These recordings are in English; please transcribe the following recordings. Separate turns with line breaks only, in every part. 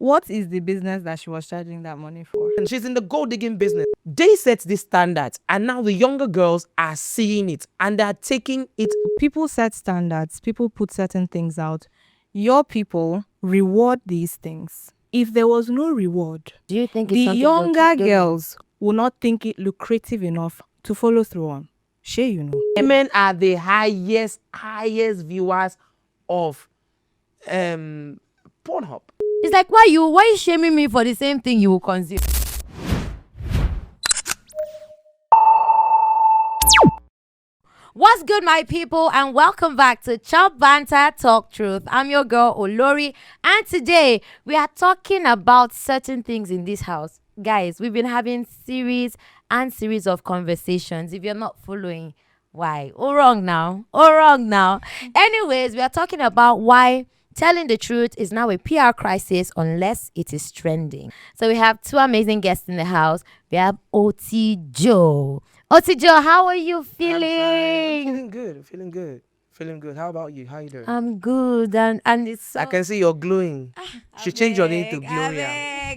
What is the business that she was charging that money for?
And she's in the gold digging business. They set this standard, and now the younger girls are seeing it and they're taking it.
People set standards. People put certain things out. Your people reward these things. If there was no reward,
Do you think it's
the
something they'll
younger
keep doing?
girls will not think it lucrative enough to follow through on. Sure, you know.
Women are the highest viewers of Pornhub.
It's like, why you shaming me for the same thing you will consume? What's good, my people, and welcome back to Chop Banter Talk Truth. I'm your girl Olori, and today we are talking about certain things in this house. Guys, we've been having series of conversations. If you're not following, why? Oh, wrong now. Anyways, we are talking about why telling the truth is now a PR crisis unless it is trending. So we have two amazing guests in the house. We have Otee Joe. Otee Joe, how are you feeling?
Feeling good. How about you? How you doing?
I'm good, and it's so
I can see you're glowing. Should change your name to Gloria.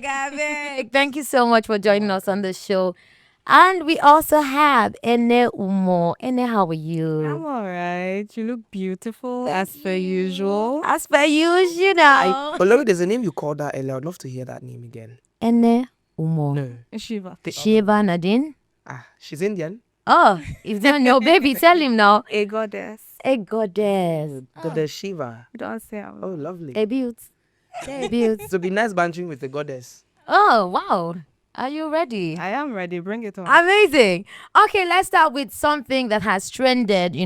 Abeg. Thank you so much for joining us on the show. And we also have Umoh. Ene, how are you?
I'm alright. You look beautiful as per usual.
As per usual, now.
Olori, there's a name you called that earlier. I'd love to hear that name again.
Ene Umoh.
No.
Shiva.
Shiva Nadine.
She's Indian.
Oh, if they're your baby, tell him now.
A goddess.
A goddess.
The Shiva.
Don't say I'm
Oh, lovely.
A beaut. A beaut.
So be nice bantering with the goddess.
Oh, wow. Are you ready?
I am ready. Bring it on.
Amazing. Okay, let's start with something that has trended,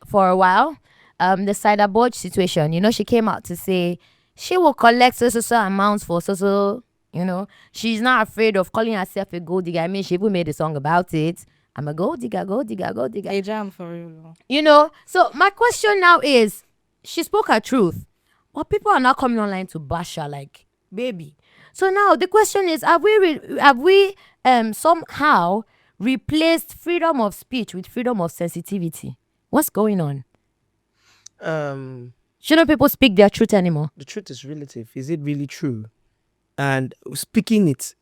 for a while. The Cider Bodge situation. She came out to say she will collect so amounts for so. She's not afraid of calling herself a gold digger. I mean, she even made a song about it. I'm a gold digger.
A jam for real.
So my question now is, she spoke her truth, but people are now coming online to bash her like, baby. So now the question is, have we somehow replaced freedom of speech with freedom of sensitivity? What's going on? Shouldn't people speak their truth anymore?
The truth is relative. Is it really true? And speaking it,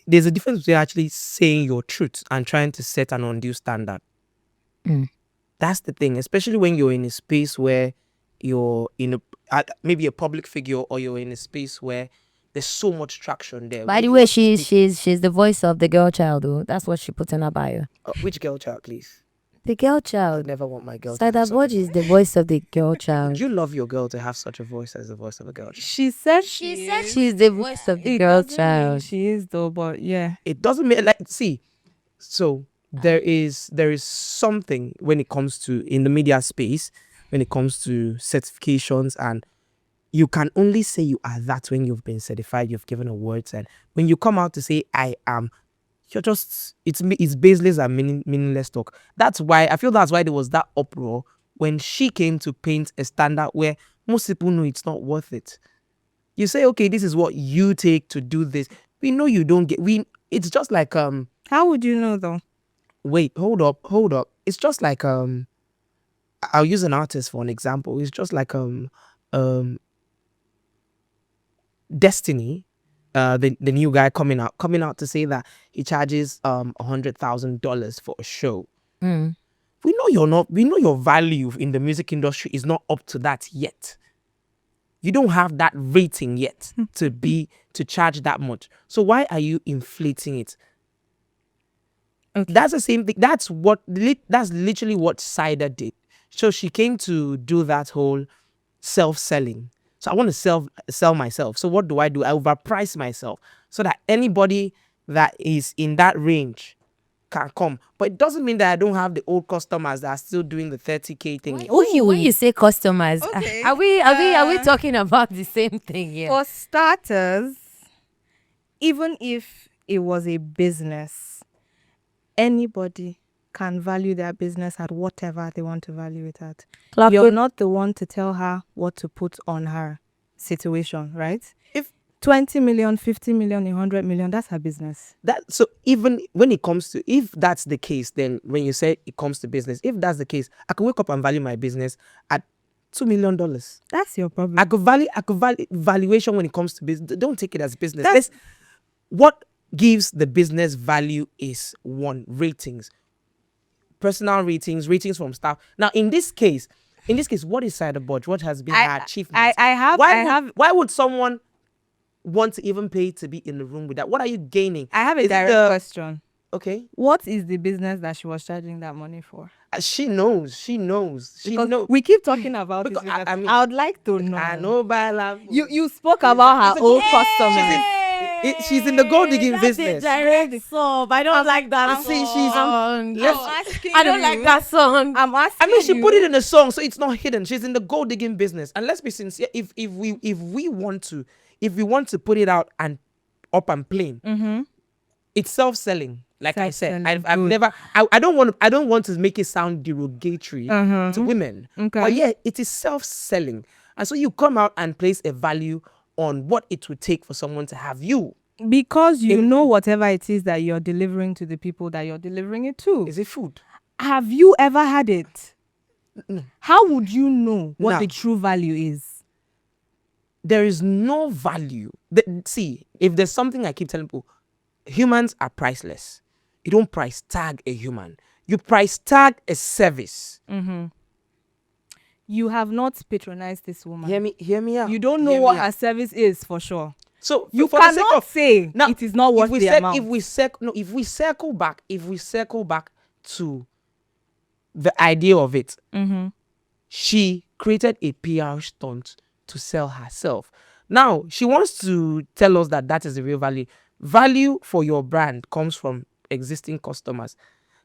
there's a difference between actually saying your truth and trying to set an undue standard. That's the thing, especially when you're in a space where you're in maybe a public figure, or you're in a space where there's so much traction there.
By the way, she's the voice of the girl child, though. That's what she put in her bio.
Which girl child, please?
The girl
I
child.
never want my girl.
Cider Bodge is the voice of the girl child.
Would you love your girl to have such a voice as the voice of a girl child?
She said
She's the voice of the girl child.
She is though, but yeah.
It doesn't mean so there is something when it comes to in the media space, when it comes to certifications, and you can only say you are that when you've been certified, you've given awards, and when you come out to say I am, you're just it's baseless and meaningless talk. That's why there was that uproar when she came to paint a standard where most people know it's not worth it. You say, okay, this is what you take to do this. We know you don't get. It's just like
How would you know though?
Wait, hold up. It's just like I'll use an artist for an example. It's just like Destiny, the new guy coming out to say that he charges $100,000 for a show. We know your value in the music industry is not up to that yet. You don't have that rating yet to charge that much. So why are you inflating it?
Okay.
That's the same thing. That's literally what Cider did. So she came to do that whole self-selling. So I want to sell myself. So what do? I overprice myself so that anybody that is in that range can come. But it doesn't mean that I don't have the old customers that are still doing the 30K thing.
When you say customers,
Okay.
are we talking about the same thing here?
For starters, even if it was a business, anybody can value their business at whatever they want to value it at. You're not the one to tell her what to put on her situation, right? If 20 million, 50 million, 100 million, that's her business.
So even when it comes to, if that's the case, then when you say it comes to business, if that's the case, I can wake up and value my business at $2 million.
That's your problem.
I could value valuation when it comes to business. Don't take it as business.
That's-
What gives the business value is one, ratings, personal ratings from staff. Now, in this case, what is Cider Bodge? What has been her achievement? Why would someone want to even pay to be in the room with that? What are you gaining?
I have a
Is it
direct question.
Okay.
What is the business that she was charging that money for?
She knows.
Because we keep talking about
Because
this.
I mean,
I would like to know.
I know by love.
You spoke about her old customers.
She's in the gold digging business.
Direct song. I don't like that
See,
song.
she's-
I don't like that song.
I'm asking.
I mean, she
you.
put it in a song, so it's not hidden. She's in the gold digging business. And let's be sincere, if we want to put it out and up and plain, it's self-selling. Like I said, I've never. I don't want to make it sound derogatory to women.
Okay.
But yeah, it is self-selling, and so you come out and place a value on what it would take for someone to have you.
Because you know whatever it is that you're delivering to the people that you're delivering it to.
Is it food?
Have you ever had it? How would you know what
Now-
the true value is?
There is no value. See, if there's something I keep telling people, humans are priceless. You don't price tag a human. You price tag a service.
You have not patronized this woman.
Hear me out.
You don't know
Hear
what
me
her
out.
service is for sure.
So
You
for the sake
cannot
of-
say
Now,
it is not worth the amount.
If we circle back to the idea of it, she created a PR stunt to sell herself. Now she wants to tell us that is the real value. Value for your brand comes from existing customers.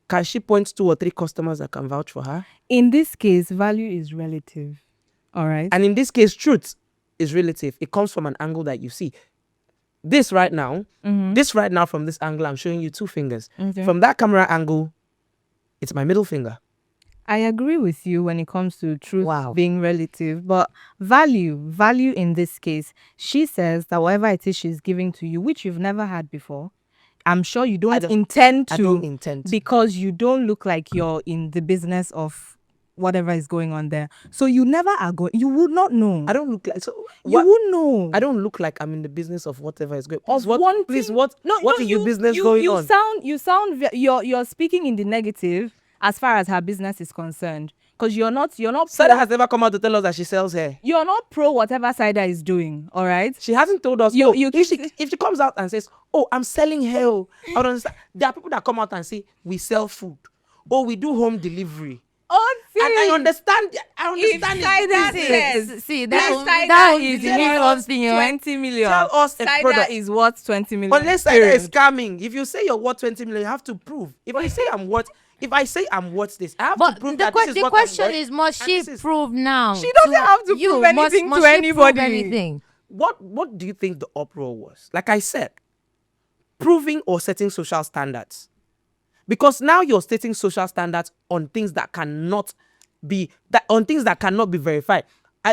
Can she point 2 or 3 customers that can vouch for her?
In this case, value is relative. All right.
And in this case, truth is relative. It comes from an angle that you see. This right now from this angle, I'm showing you 2 fingers.
Okay.
From that camera angle, it's my middle finger.
I agree with you when it comes to truth
Wow.
being relative, but value in this case, she says that whatever it is she's giving to you, which you've never had before, I'm sure you don't intend to.
I don't intend to.
Because you don't look like you're in the business of whatever is going on there. So you never are going. You would not know.
I don't look like so.
You won't know.
I don't look like I'm in the business of whatever is going.
Of
What?
one
Please,
thing-
what?
No,
what
no,
is your business going on?
You're speaking in the negative as far as her business is concerned, because you're not
Cider has never come out to tell us that she sells hair.
you're not pro whatever Cider is doing. All right.
She hasn't told us.
You-
Oh,
you-
if she comes out and says, "Oh, I'm selling hair," I don't understand. There are people that come out and say, "We sell food," or "We do home delivery." And I understand.
See,
Cider
that
is
is really something.
20 million.
Tell us a
Cider
product.
is worth 20 million.
Unless Cider is scamming. If you say you're worth 20 million, you have to prove. If I say I'm worth this, I have
But
to prove
the,
that this is
the
what
question
I'm worth.
is, must
And
she
this is-
prove now?
She doesn't have to prove anything
must
to
she prove
anybody.
anything?
What do you think the uproar was? Like I said, proving or setting social standards. Because now you're setting social standards on things that cannot be verified.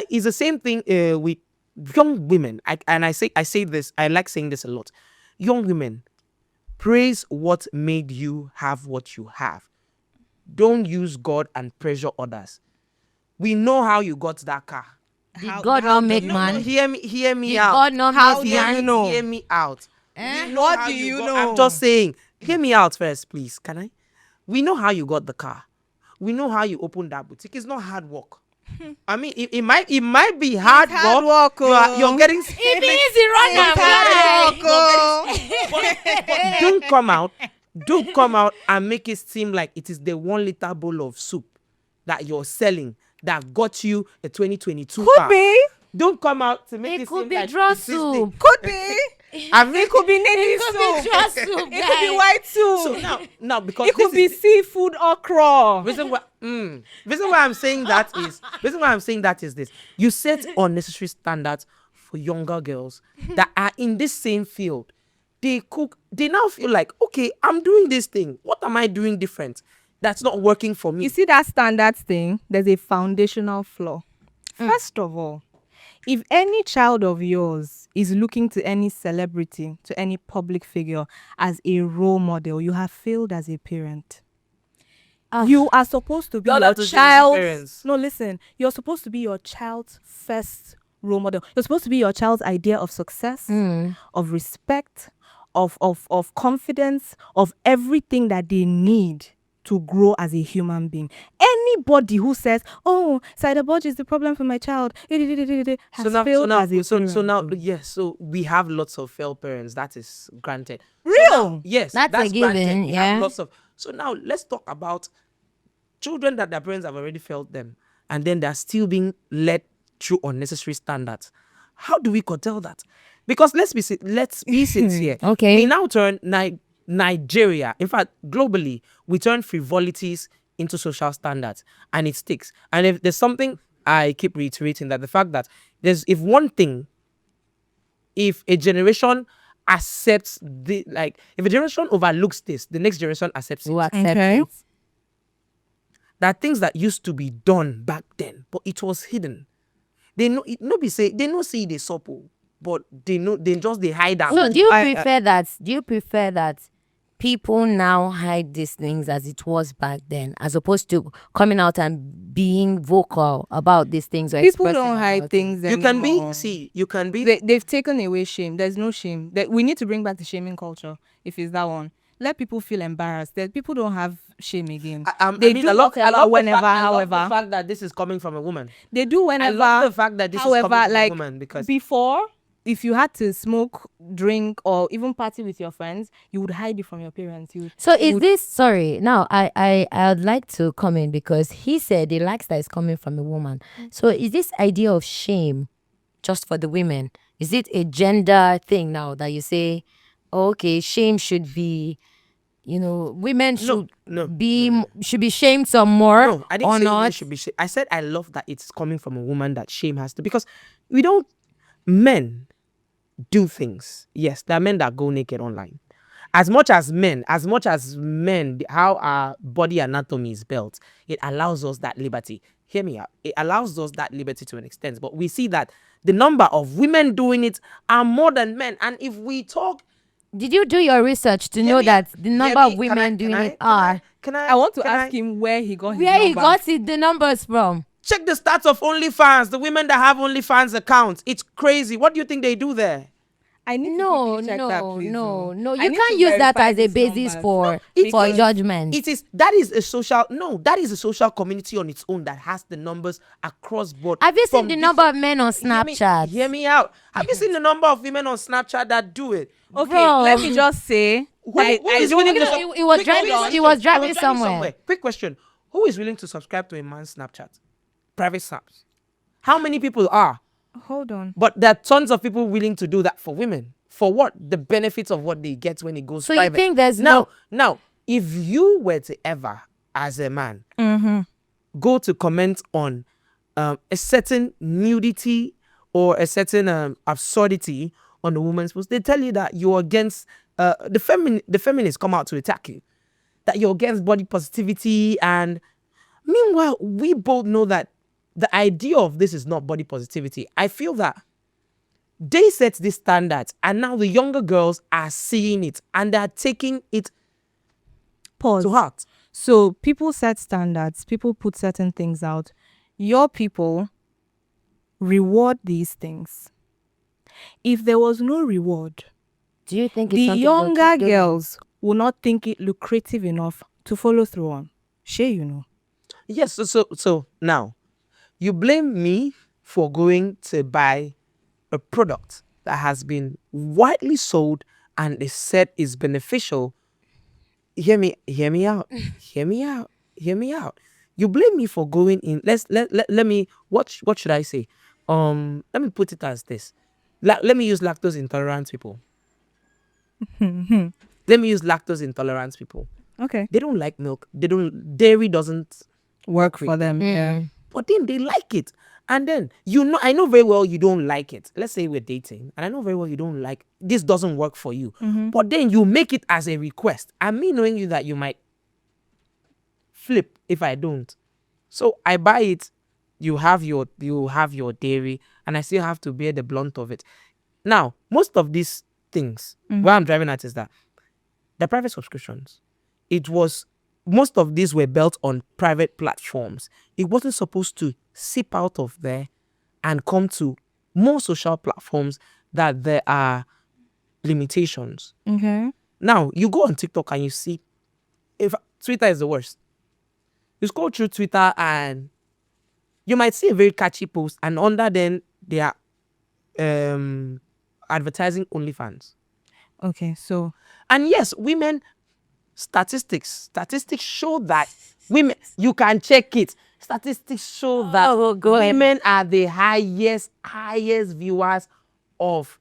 It's the same thing with young women. I say this. I like saying this a lot. Young women, praise what made you have what you have. Don't use God and pressure others. We know how you got that car.
Did God not make
No,
man?
hear me
Did
out.
God not
How
make
do
man?
you know?
Hear me out.
Eh?
We know
What
how
do you
got-
know?
I'm just saying. Hear me out first, please. Can I? We know how you got the car. We know how you opened that boutique. It's not hard work. I mean, it might be hard
hard
work.
work,
You're getting.
It be easy, run
But don't come out and make it seem like it is the 1 liter bowl of soup that you're selling that got you a 2022
Could
car.
be.
Don't come out to make
It
it
could
seem
be
like
draw
it's this
soup.
thing.
Could be.
I mean,
It could be native
could
soup.
be trust soup,
It could be
guys.
white soup.
so now because
It could be
this is-
seafood okra.
reason why I'm saying that is this. You set unnecessary standards for younger girls that are in this same field. They now feel like, okay, I'm doing this thing. What am I doing different? That's not working for me.
You see that standards thing? There's a foundational flaw. First of all, if any child of yours is looking to any celebrity, to any public figure as a role model, you have failed as a parent. You are supposed to be
Tell
your
that to Gen Z
child's.
parents.
No, listen. You're supposed to be your child's first role model. You're supposed to be your child's idea of success, of respect, of confidence, of everything that they need to grow as a human being. Anybody who says, "Oh, Cider Bodge is the problem for my child," has failed as a parent.
so now, yes. So we have lots of failed parents. That is granted. So
Real.
now, yes,
That's a given,
granted. We have
yeah.
lots of. So now let's talk about children that their parents have already failed them, and then they're still being led through unnecessary standards. How do we curtail that? Because let's be sincere.
Okay.
We now turn Nigeria, in fact, globally, we turn frivolities into social standards, and it sticks. And if there's something I keep reiterating, that the fact that if a generation accepts if a generation overlooks this, the next generation accepts it.
Who accept
Okay.
it.
There are things that used to be done back then, but it was hidden. They know it. No, be say they no see the supple, but they hide out.
So do you prefer that? Do you prefer that people now hide these things as it was back then, as opposed to coming out and being vocal about these things? Or
People
expressing
don't hide
about
things.
You can
anymore.
be.
They've taken away shame. There's no shame. We need to bring back the shaming culture. If it's that one, let people feel embarrassed. That people don't have shame again. They do whatever, whenever, however.
I love the fact that this is coming from a woman.
They do whenever.
I love the fact that this is
however,
coming from
like
a woman, because
before, if you had to smoke, drink, or even party with your friends, you would hide it from your parents.
So is this, sorry, now I'd like to come in, because he said he likes that it's coming from a woman. So is this idea of shame just for the women? Is it a gender thing now that you say, oh, okay, shame should be, women should should be shamed some more?
No, I didn't
or
say
not?
women should be shamed. I said I love that it's coming from a woman, that shame has to, because men do things. Yes, there are men that go naked online. As much as men, how our body anatomy is built, it allows us that liberty. Hear me out. It allows us that liberty to an extent, but we see that the number of women doing it are more than men. And if we talk,
Did you do your research to know that the number of women doing it are?
I want to ask him where he got his
Where he
numbers.
got the numbers from?
check the stats of OnlyFans. The women that have OnlyFans accounts, it's crazy. What do you think they do there?
I need
No.
to check that, please.
You
I
can't
need to
use that
verify
as a
these
basis
numbers.
for
because
judgment.
That is a social community on its own that has the numbers across board.
Have you seen
from
the number of men on
Hear me-
Snapchat?
Hear me out. Have you seen the number of women on Snapchat that do it?
Okay,
Bro.
let me just say.
Who
I
is
don't
willing to
know.
sub-
He was
Quick
driving-
question.
he was
I
driving somewhere.
Quick question. Who is willing to subscribe to a man's Snapchat? Private snaps. How many people are?
Hold on.
But there are tons of people willing to do that for women. For what? The benefits of what they get when it goes
So you
private.
think there's
now, if you were to ever, as a man, go to comment on a certain nudity or a certain absurdity on a woman's post, they tell you that you're against the feminists come out to attack you, that you're against body positivity. And meanwhile, we both know that the idea of this is not body positivity. I feel that they set this standard, and now the younger girls are seeing it and they're taking it
Pause.
to heart.
So people set standards. People put certain things out. Your people reward these things. If there was no reward,
Do you think it's
the
something they'll
younger
keep doing?
girls will not think it lucrative enough to follow through on. Sure, you know.
Yes, so now you blame me for going to buy a product that has been widely sold and is said is beneficial. Hear me out. Hear me out. You blame me for going in. Let me what should I say? Let me put it as this. Let me use lactose intolerant people. Let me use lactose intolerant people.
Okay.
They don't like milk. Dairy doesn't
Work for them. Yeah.
but then they like it. And then, I know very well you don't like it. Let's say we're dating, and I know very well you don't like, this doesn't work for you. But then you make it as a request. And me knowing you that you might flip if I don't. So I buy it, you have your dairy, and I still have to bear the blunt of it. Now, most of these things, where I'm driving at is that the private subscriptions, it was most of these were built on private platforms. It wasn't supposed to seep out of there and come to more social platforms that there are limitations.
Okay.
Now, you go on TikTok and you see, if Twitter is the worst. You scroll through Twitter and you might see a very catchy post, and under then they are advertising OnlyFans.
Okay. So
And yes, women statistics show that women, you can check it. Statistics show that
go ahead.
women are the highest viewers of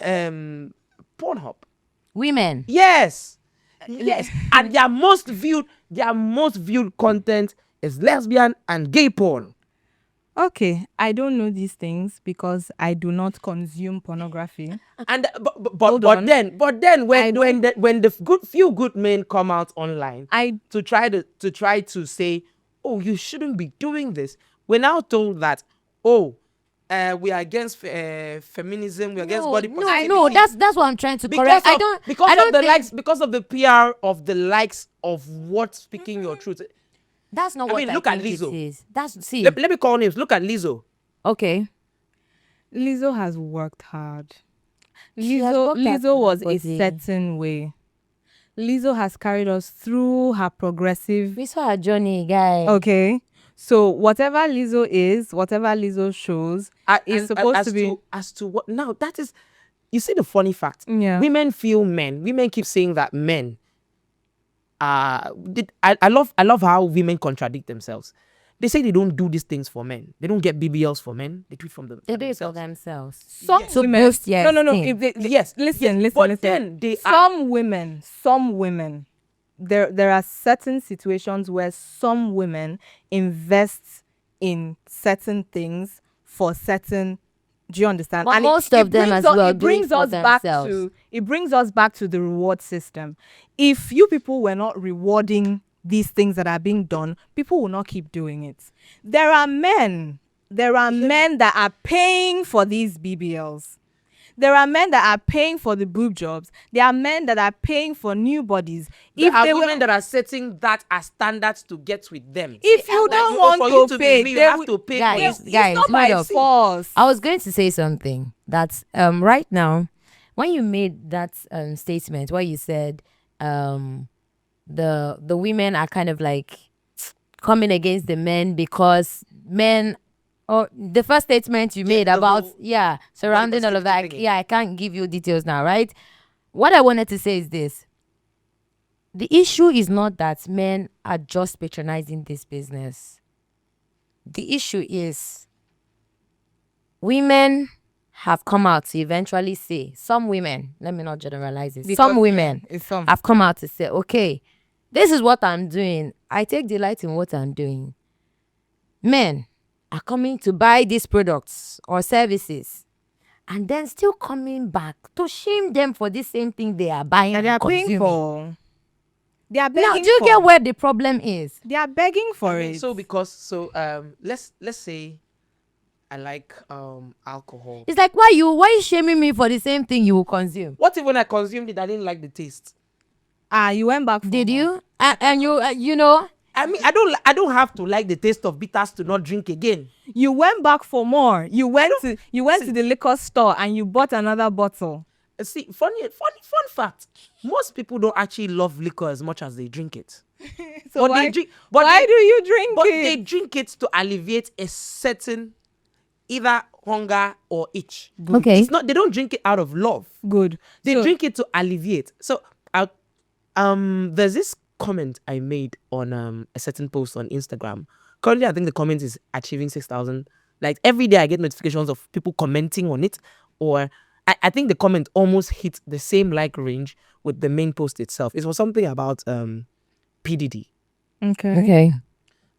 Pornhub.
Women.
Yes. And their most viewed content is lesbian and gay porn.
okay, I don't know these things because I do not consume pornography.
And
Hold on.
then
I
when the few good men come out online to try to say, oh, you shouldn't be doing this, we're now told that, oh, we are against feminism, we're against body
No,
positivity.
I know. That's what I'm trying to correct. I don't think
Because of the PR of the likes of what speaking your truth.
that's not
I
what
mean,
I
look at
think it
Lizzo.
is. That's see.
Let me call names. Look at Lizzo.
Okay.
Lizzo has worked hard.
She has worked hard,
Lizzo was a
Otee.
certain way. Lizzo has carried us through her progressive.
We saw her journey, guy.
Okay. So whatever Lizzo shows is supposed to be.
As to what now, that is, you see the funny fact.
Yeah.
Women keep saying that men I love how women contradict themselves. They say they don't do these things for men. They don't get BBLs for men. They do it from them.
They do it for themselves.
Some
Yes.
women.
Most, yes,
No.
thing.
Yes.
Listen.
But then they
Some women. There are certain situations where some women invest in certain things for certain. Do you understand?
But most of them as well do it for themselves.
It brings us back to the reward system. If you people were not rewarding these things that are being done, people will not keep doing it. There are men that are paying for these BBLs. There are men that are paying for the boob jobs. There are men that are paying for new bodies.
There are women that are setting that as standards to get with them.
If you don't want to pay,
you have to pay.
Guys,
it's not
hold
by
up.
force.
I was going to say something that right now, when you made that statement where you said the women are kind of like coming against the men because men, or the first statement you made
the
about
whole
surrounding all of that.
thingy.
I can't give you details now, right? What I wanted to say is this: the issue is not that men are just patronizing this business. The issue is women have come out to eventually say, some women, let me not generalize it, some women
It's some.
have come out to say, okay, this is what I'm doing. I take delight in what I'm doing. Men are coming to buy these products or services and then still coming back to shame them for this same thing they are buying
And they are
and
paying
consuming.
for. They are begging
Now, do you
for.
get where the problem is?
They are begging for it.
Let's say I like alcohol.
It's like, why you shaming me for the same thing you will consume?
What if when I consumed it I didn't like the taste?
You went back.
Did you? And you know,
I mean, I don't have to like the taste of bitters to not drink again.
You went back for more. You went to the liquor store and you bought another bottle.
See, fun fact. Most people don't actually love liquor as much as they drink it.
So
But
why,
they drink.
why do you drink
But
it?
they drink it to alleviate a certain either hunger or itch.
okay.
It's not. They don't drink it out of love.
Good.
They
So-
drink it to alleviate. So, there's this comment I made on a certain post on Instagram. Currently, I think the comment is achieving 6,000. Like every day, I get notifications of people commenting on it, or I think the comment almost hit the same like range with the main post itself. It was something about PDD,
Okay.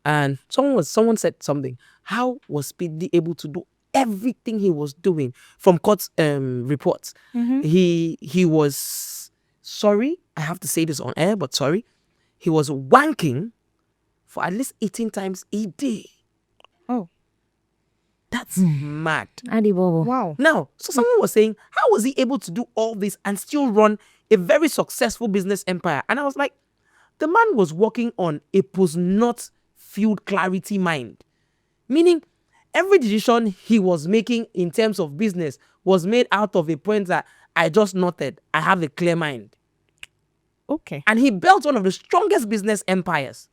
and someone said something. How was PDD able to do everything he was doing from court reports?
Mhm.
He was sorry. I have to say this on air, but sorry. He was wanking for at least 18 times a day.
Oh,
That's mad.
Adibobo.
wow.
Now, so someone was saying, how was he able to do all this and still run a very successful business empire? And I was like, The man was working on a post-not field clarity mind. Meaning, every decision he was making in terms of business was made out of a point that I just noted. I have a clear mind.
Okay.
And he built one of the strongest business empires.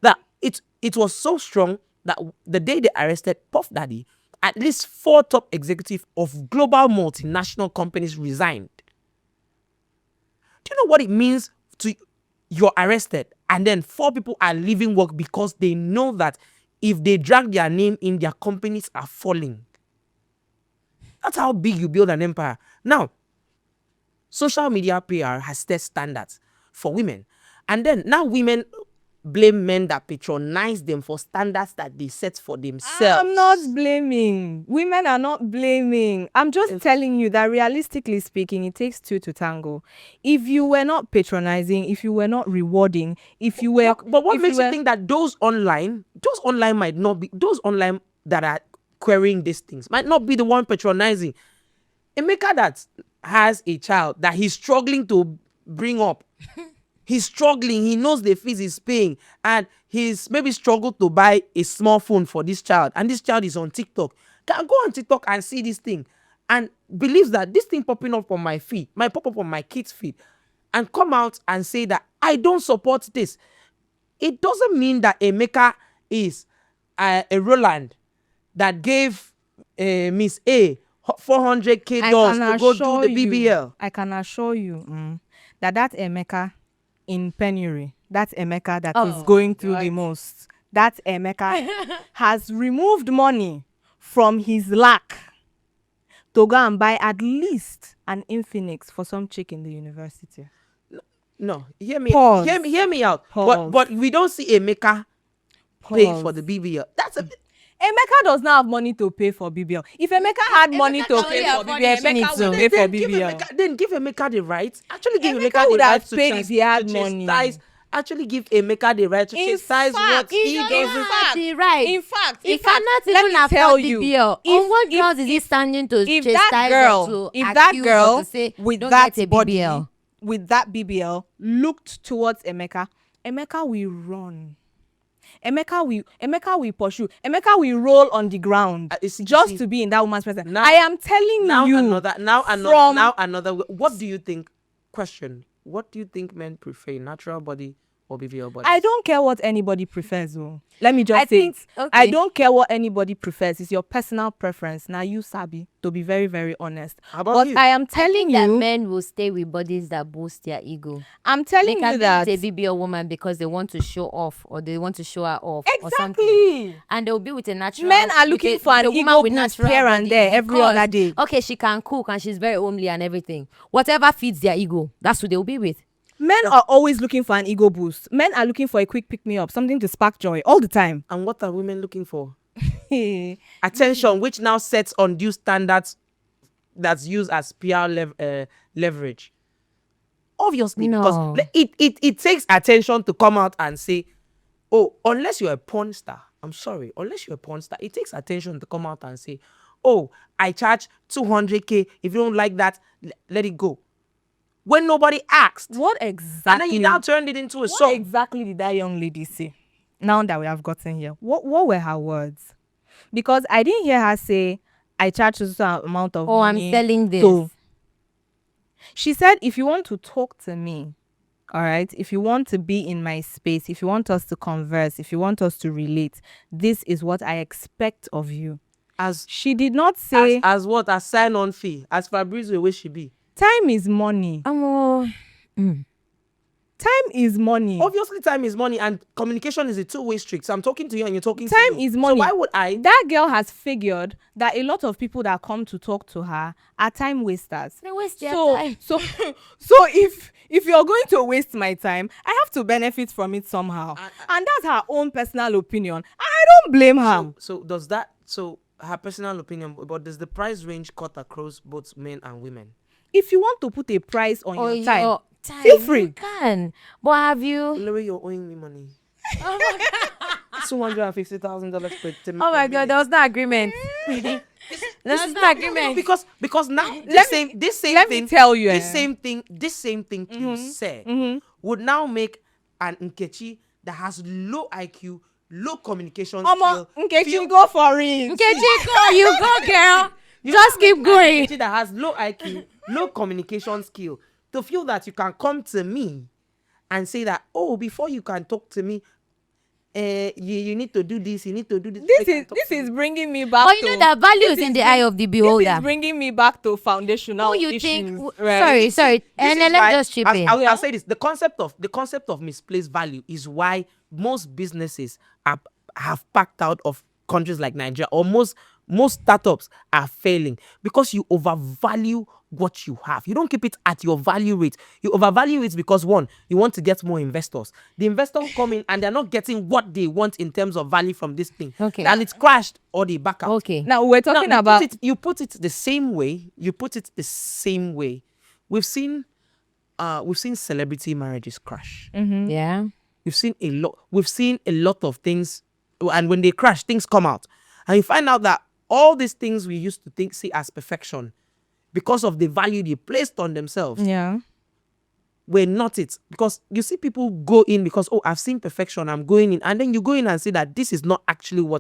That it was so strong that the day they arrested Puff Daddy, at least 4 top executives of global multinational companies resigned. Do you know what it means to you're arrested and then 4 people are leaving work because they know that if they drag their name in, their companies are falling? That's how big you build an empire. Now, social media PR has set standards for women. And then now women blame men that patronize them for standards that they set for themselves.
I'm not blaming. Women are not blaming. I'm just telling you that realistically speaking, it takes 2 to tango. If you were not patronizing, if you were not rewarding, if you were...
But what makes you think that those online might not be, those online that are querying these things might not be the one patronizing? Emeka that has a child that he's struggling to bring up. He's struggling. He knows the fees he's paying. And he's maybe struggled to buy a small phone for this child. And this child is on TikTok. Can go on TikTok and see this thing. And believes that this thing popping up on my feed might pop up on my kid's feed. And come out and say that I don't support this. It doesn't mean that Emeka is a Roland that gave Miss A $400K to go do the BBL.
I can assure you that Emeka in penury, that Emeka that is going through the most, that Emeka has removed money from his lack to go and buy at least an Infinix for some chick in the university.
No, hear me out. But we don't see Emeka pay for the BBL. That's a
Emeka does not have money to pay for BBL. If Emeka had money to pay for BBL, Emeka would pay for BBL.
Then give Emeka the right. Actually give
Emeka
Emeka the
would
right
have
to
paid if he had money.
Actually give Emeka the right to chastise what he doesn't.
In fact,
he cannot even afford the bill. On what grounds is he standing to
if
chastise
that girl,
or to
if that
accuse
girl
or to say,
with
don't
that
get a
body,
BBL?
with that BBL, looked towards Emeka, Emeka will run. Emeka will pursue. Emeka will roll on the ground just to be in that woman's presence. Now, I am telling you.
Another. What do you think? Question. What do you think men prefer, natural body or BBL body?
I don't care what anybody prefers. Though. Let me just say, I don't care what anybody prefers. It's your personal preference. Now you sabi, to be very, very honest. But
you?
I am telling you
that men will stay with bodies that boost their ego.
I'm telling you that
they can be with a BBL woman because they want to show off or they want to show her off. Or something.
Exactly.
And they'll be with a natural.
Men are looking for an ego boost here and there every other day.
Okay, she can cook and she's very homely and everything. Whatever feeds their ego, that's who they'll be with.
Men are always looking for an ego boost. Men are looking for a quick pick-me-up, something to spark joy all the time.
And what are women looking for? Attention, which now sets undue standards that's used as PR leverage. Obviously,
No.
because it takes attention to come out and say, oh, unless you're a porn star, I'm sorry, unless you're a porn star, it takes attention to come out and say, oh, I charge 200K. If you don't like that, let it go. When nobody asked.
What exactly?
And then you now turned it into a song.
What exactly did that young lady say? Now that we have gotten here, what were her words? Because I didn't hear her say, I charge a certain amount of money.
I'm selling this.
So she said, if you want to talk to me, all right, if you want to be in my space, if you want us to converse, if you want us to relate, this is what I expect of you.
As
she did not say
as what? As sign-on fee. As Fabrizio, where she be?
Time is money. Time is money.
Obviously, time is money, and communication is a two-way street. So I'm talking to you, and you're talking to
me.
Time
is money.
So why would I?
That girl has figured that a lot of people that come to talk to her are time wasters.
They waste their time.
So if you're going to waste my time, I have to benefit from it somehow. And that's her own personal opinion. I don't blame her.
So her personal opinion, but does the price range cut across both men and women?
If you want to put a price on your time,
feel
free.
You can. But have you?
Olori, you're owing me money. $250,000 per time.
Oh my God, there was no agreement. There's no agreement.
Because now this same thing you said would now make and Nkechi that has low IQ, low communication
Omo,
skill.
Nkechi, go for it.
Nkechi, go, you go, girl.
You
Just
can't
keep
make
going.
Nkechi that has low IQ, low communication skill to feel that you can come to me and say that, oh, before you can talk to me, you need to do this, you need to do this.
This is bringing me back.
But you know that value is in the eye of the
This
beholder.
is bringing me back to foundational
Who you
issues.
think?
Right?
Sorry. And let's just chip in.
I'll say this: the concept of misplaced value is why most businesses have packed out of countries like Nigeria, or most startups are failing because you overvalue what you have. You don't keep it at your value rate. You overvalue it because, one, you want to get more investors. The investors come in and they're not getting what they want in terms of value from this thing.
Okay.
And it's crashed or they back out.
Okay.
Now we're talking
Now,
about
you put it the same way. We've seen celebrity marriages crash.
Yeah.
We've seen a lot of things, and when they crash, things come out, and you find out that all these things we used to see as perfection, because of the value they placed on themselves, were not it. Because you see people go in because, oh, I've seen perfection, I'm going in, and then you go in and see that this is not actually what